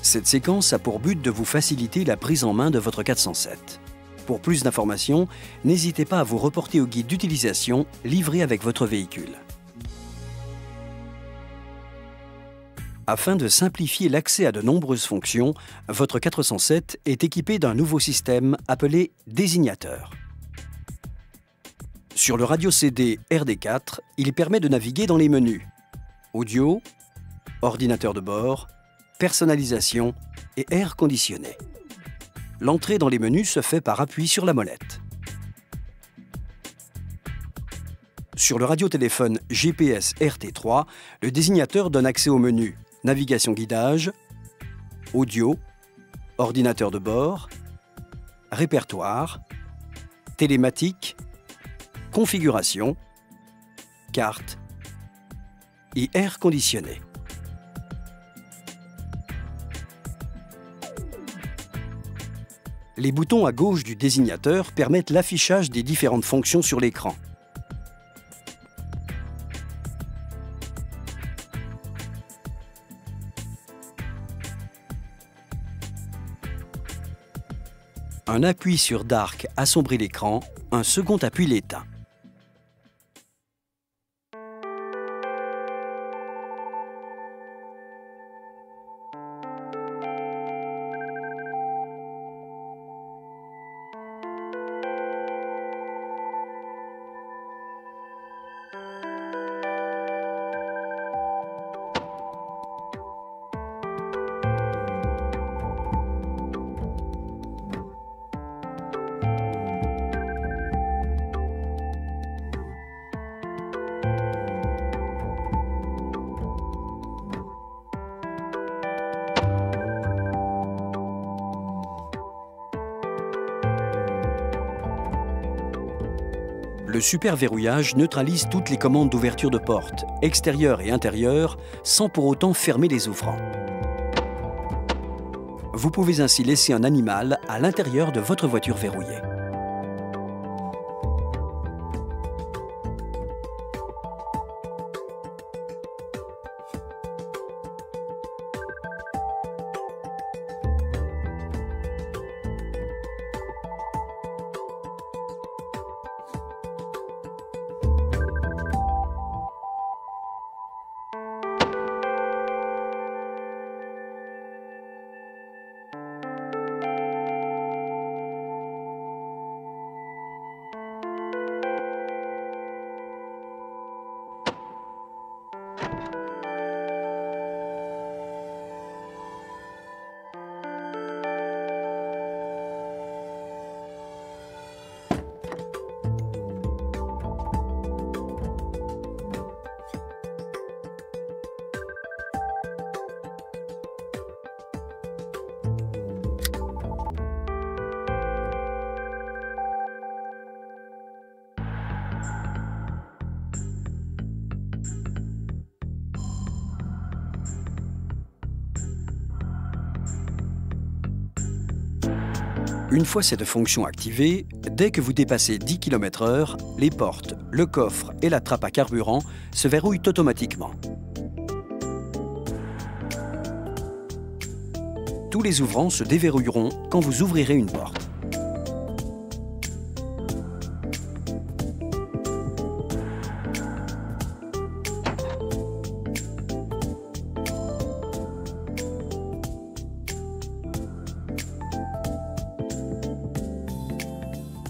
Cette séquence a pour but de vous faciliter la prise en main de votre 407. Pour plus d'informations, n'hésitez pas à vous reporter au guide d'utilisation livré avec votre véhicule. Afin de simplifier l'accès à de nombreuses fonctions, votre 407 est équipé d'un nouveau système appelé désignateur. Sur le radio CD RD4, il permet de naviguer dans les menus audio, ordinateur de bord, personnalisation et air conditionné. L'entrée dans les menus se fait par appui sur la molette. Sur le radiotéléphone GPS RT3, le désignateur donne accès aux menus navigation guidage, audio, ordinateur de bord, répertoire, télématique, configuration, carte et air conditionné. Les boutons à gauche du désignateur permettent l'affichage des différentes fonctions sur l'écran. Un appui sur Dark assombrit l'écran, un second appui l'éteint. Le super verrouillage neutralise toutes les commandes d'ouverture de porte, extérieure et intérieure, sans pour autant fermer les ouvrants. Vous pouvez ainsi laisser un animal à l'intérieur de votre voiture verrouillée. Une fois cette fonction activée, dès que vous dépassez 10 km/h, les portes, le coffre et la trappe à carburant se verrouillent automatiquement. Tous les ouvrants se déverrouilleront quand vous ouvrirez une porte.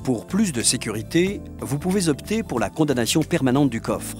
Pour plus de sécurité, vous pouvez opter pour la condamnation permanente du coffre.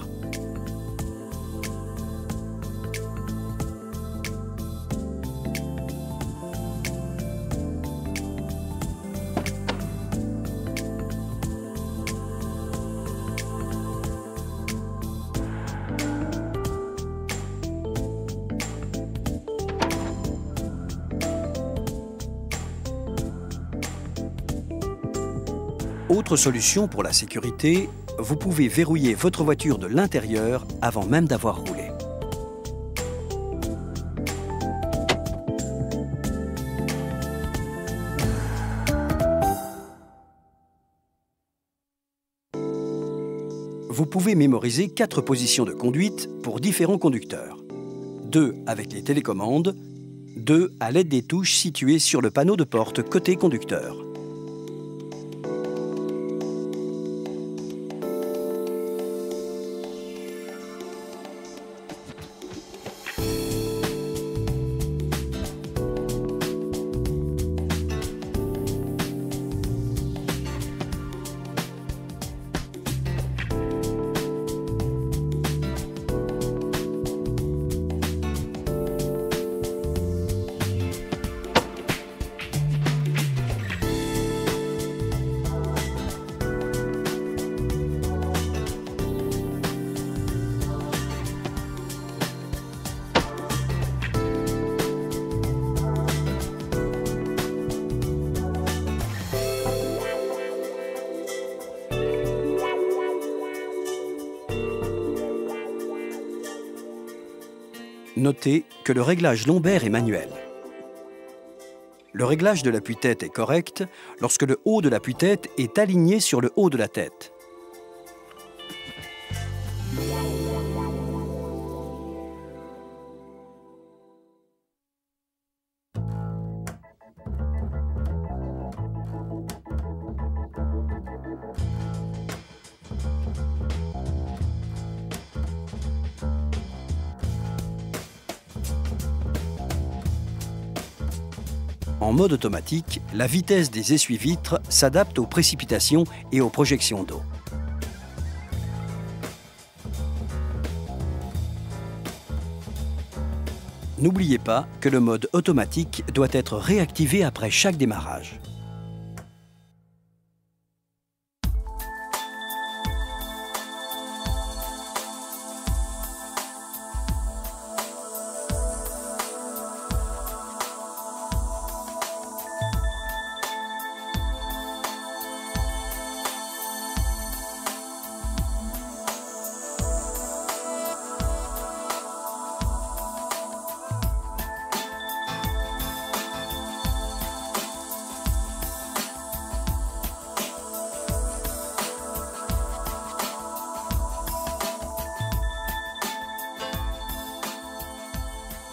Autre solution pour la sécurité, vous pouvez verrouiller votre voiture de l'intérieur avant même d'avoir roulé. Vous pouvez mémoriser 4 positions de conduite pour différents conducteurs. 2 avec les télécommandes, 2 à l'aide des touches situées sur le panneau de porte côté conducteur. Notez que le réglage lombaire est manuel. Le réglage de l'appui-tête est correct lorsque le haut de l'appui-tête est aligné sur le haut de la tête. En mode automatique, la vitesse des essuie-vitres s'adapte aux précipitations et aux projections d'eau. N'oubliez pas que le mode automatique doit être réactivé après chaque démarrage.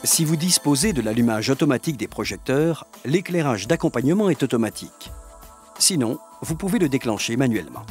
Si vous disposez de l'allumage automatique des projecteurs, l'éclairage d'accompagnement est automatique. Sinon, vous pouvez le déclencher manuellement.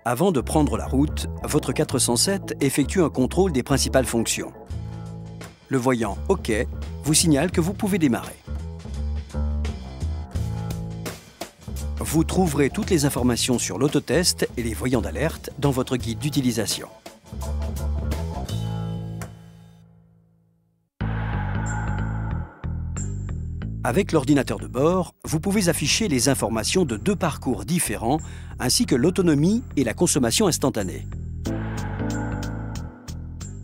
Avant de prendre la route, votre 407 effectue un contrôle des principales fonctions. Le voyant OK vous signale que vous pouvez démarrer. Vous trouverez toutes les informations sur l'autotest et les voyants d'alerte dans votre guide d'utilisation. Avec l'ordinateur de bord, vous pouvez afficher les informations de 2 parcours différents, ainsi que l'autonomie et la consommation instantanée.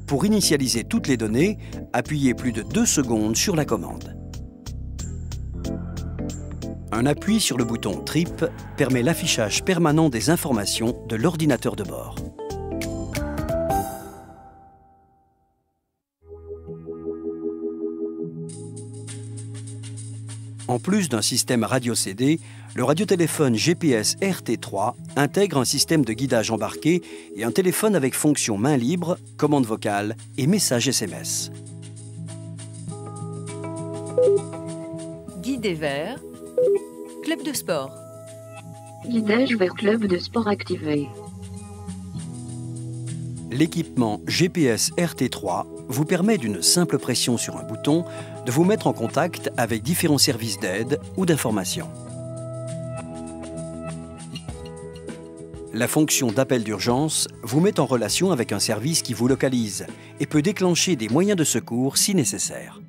Pour initialiser toutes les données, appuyez plus de 2 secondes sur la commande. Un appui sur le bouton Trip permet l'affichage permanent des informations de l'ordinateur de bord. En plus d'un système radio-CD, le radiotéléphone GPS RT3 intègre un système de guidage embarqué et un téléphone avec fonction main libre, commande vocale et message SMS. Guidé vers club de sport. Guidage vers club de sport activé. L'équipement GPS RT3 vous permet d'une simple pression sur un bouton de vous mettre en contact avec différents services d'aide ou d'information. La fonction d'appel d'urgence vous met en relation avec un service qui vous localise et peut déclencher des moyens de secours si nécessaire.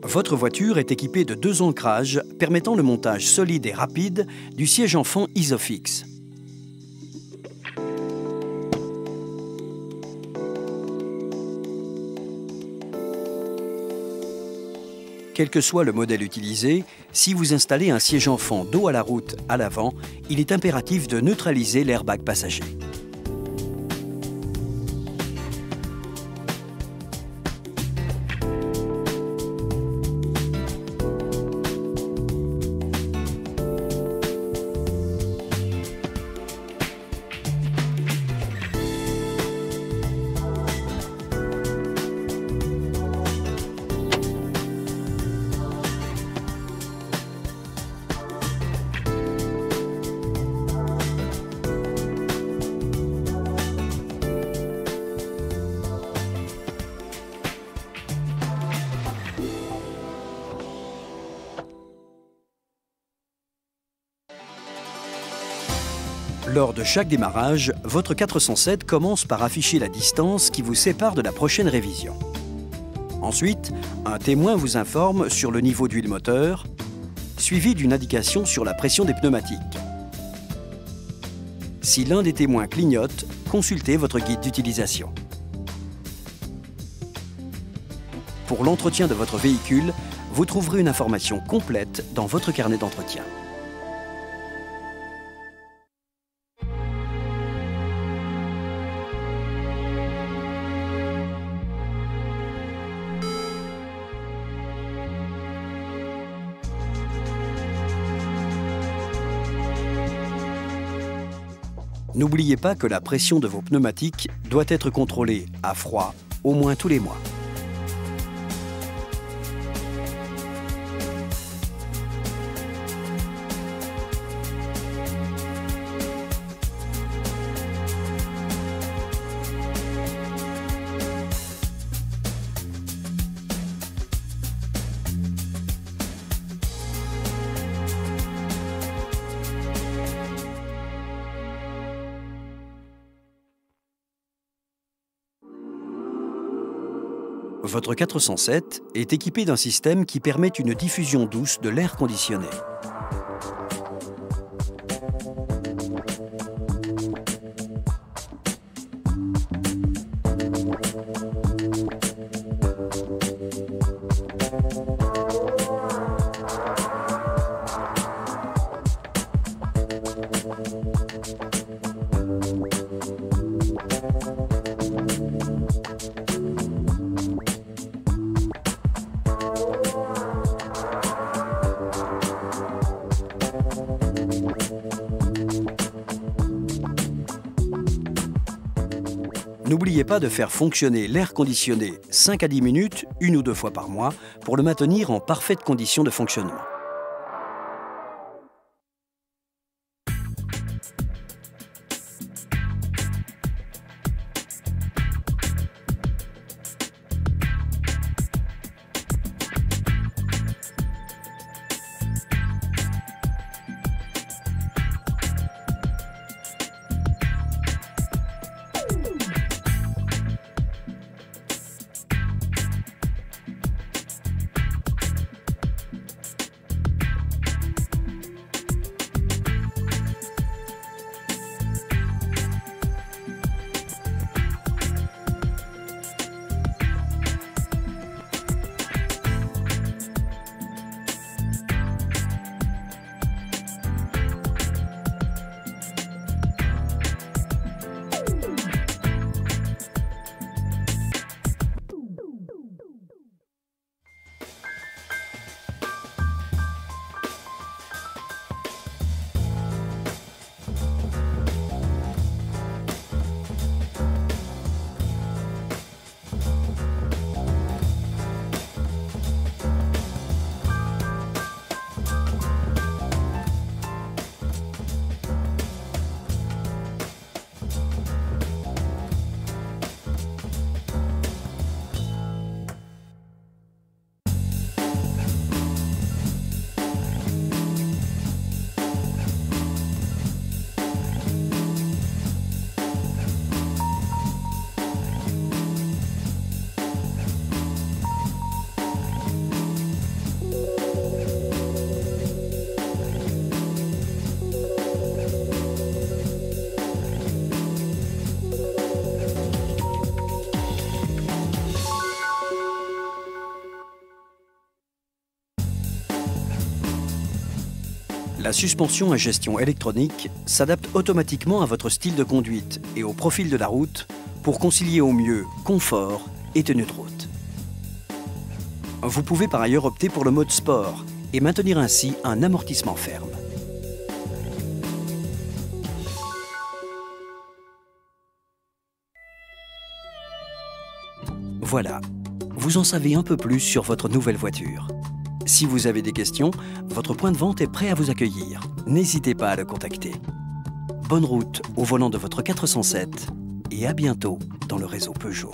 Votre voiture est équipée de 2 ancrages permettant le montage solide et rapide du siège enfant Isofix. Quel que soit le modèle utilisé, si vous installez un siège enfant dos à la route à l'avant, il est impératif de neutraliser l'airbag passager. Lors de chaque démarrage, votre 407 commence par afficher la distance qui vous sépare de la prochaine révision. Ensuite, un témoin vous informe sur le niveau d'huile moteur, suivi d'une indication sur la pression des pneumatiques. Si l'un des témoins clignote, consultez votre guide d'utilisation. Pour l'entretien de votre véhicule, vous trouverez une information complète dans votre carnet d'entretien. N'oubliez pas que la pression de vos pneumatiques doit être contrôlée à froid au moins tous les mois. Votre 407 est équipé d'un système qui permet une diffusion douce de l'air conditionné. N'oubliez pas de faire fonctionner l'air conditionné 5 à 10 minutes, 1 ou 2 fois par mois, pour le maintenir en parfaite condition de fonctionnement. La suspension à gestion électronique s'adapte automatiquement à votre style de conduite et au profil de la route pour concilier au mieux confort et tenue de route. Vous pouvez par ailleurs opter pour le mode sport et maintenir ainsi un amortissement ferme. Voilà, vous en savez un peu plus sur votre nouvelle voiture. Si vous avez des questions, votre point de vente est prêt à vous accueillir. N'hésitez pas à le contacter. Bonne route au volant de votre 407 et à bientôt dans le réseau Peugeot.